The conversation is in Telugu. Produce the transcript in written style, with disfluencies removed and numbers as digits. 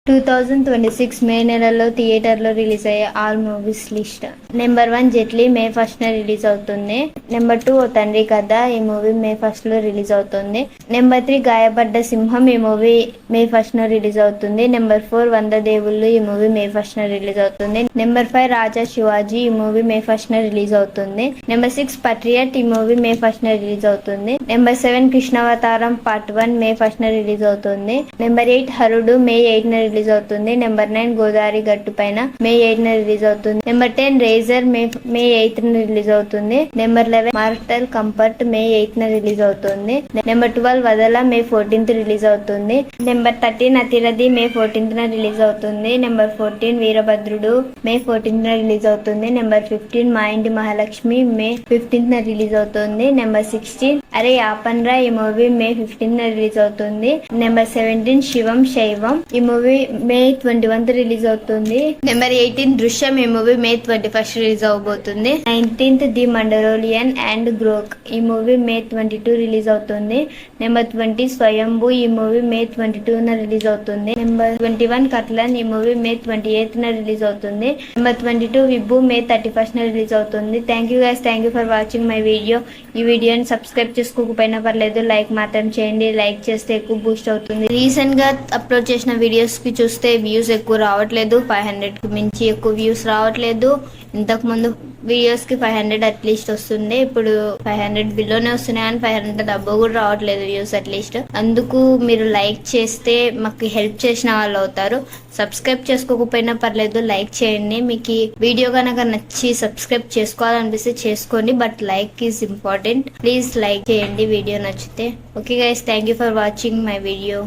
2026 మే నెలలో థియేటర్లో రిలీజ్ అయ్యే all movies list. Number 1 Jaitley మే 1st రిలీజ్ అవుతుంది. నెంబర్ 2 ఓ తండ్రి కథ, ఈ మూవీ మే 1st లో రిలీజ్ అవుతుంది. నెంబర్ 3 గాయపడ్డ సింహం, ఈ మూవీ మే 1st రిలీజ్ అవుతుంది. నెంబర్ 4 వంద దేవుళ్ళు, ఈ మూవీ మే 1st రిలీజ్ అవుతుంది. నెంబర్ 5 రాజా శివాజీ, ఈ మూవీ మే 1st రిలీజ్ అవుతుంది. నెంబర్ 6 పట్రియట్, ఈ మూవీ మే 1st రిలీజ్ అవుతుంది. నెంబర్ 7 కృష్ణావతారం పార్ట్ 1 మే 1st రిలీజ్ అవుతుంది. నెంబర్ 8 హరుడు మే 8 రిలీజ్ అవుతుంది. నెంబర్ 9 గోదావరి గట్టు పైన మే 8 రిలీజ్ అవుతుంది. నెంబర్ 10 రేజర్ మే 8 రిలీజ్ అవుతుంది. Number 11 mortal comfort May 8 release అవుతుంది. నెంబర్ 12 వదల మే 14 రిలీజ్ అవుతుంది. నెంబర్ 13 అతిరథి మే 14 రిలీజ్ అవుతుంది. నెంబర్ 14 వీరభద్రుడు మే 14 రిలీజ్ అవుతుంది. Number 15 Maa Inti Mahalakshmi May 15 release అవుతుంది. నెంబర్ 16 అరే ఆపన్రా, ఈ మూవీ మే 15 రిలీజ్ అవుతుంది. నెంబర్ 17 శివం శైవం, ఈ మూవీ మే 21 రిలీజ్ అవుతుంది. నెంబర్ 18 దృశ్యం, ఈ మూవీ మే 21 రిలీజ్ అవబోతుంది. 19th ది మండలోలియన్ అండ్ గ్రోక్, ఈ మూవీ మే 22 రిలీజ్ అవుతుంది. నెంబర్ 20 స్వయంభూ, ఈ మూవీ మే 22 రిలీజ్ అవుతుంది. నెంబర్ 21 కట్లన్, ఈ మూవీ మే 28 రిలీజ్ అవుతుంది. నెంబర్ 22 విభు మే 31 రిలీజ్ అవుతుంది. Thank you guys, thank you for watching my video. ఈ వీడియోని సబ్స్క్రైబ్ చేసుకోకపోయినా పర్లేదు, లైక్ మాత్రం చేయండి. లైక్ చేస్తే ఎక్కువ బూస్ట్ అవుతుంది. రీసెంట్ గా అప్లోడ్ చేసిన వీడియోస్ కి చూస్తే వ్యూస్ ఎక్కువ రావట్లేదు, 500 కి మించి ఎక్కువ వ్యూస్ రావట్లేదు. ఇంతకు ముందు వీడియోస్ కి 500 అట్లీస్ట్ వస్తుండే, ఇప్పుడు 500 బిలోనే వస్తున్నాయి కానీ 500 అబ్బో కూడా రావట్లేదు వ్యూస్ అట్లీస్ట్. అందుకు మీరు లైక్ చేస్తే మాకు హెల్ప్ చేసిన వాళ్ళు అవుతారు. సబ్స్క్రైబ్ చేసుకోకపోయినా పర్లేదు, లైక్ చేయండి. మీకు వీడియో కనుక నచ్చి సబ్స్క్రైబ్ చేసుకోవాలనిపిస్తే చేసుకోండి, but like is important. Please like చేయండి వీడియో నచ్చితే. Okay guys, thank you for watching my video.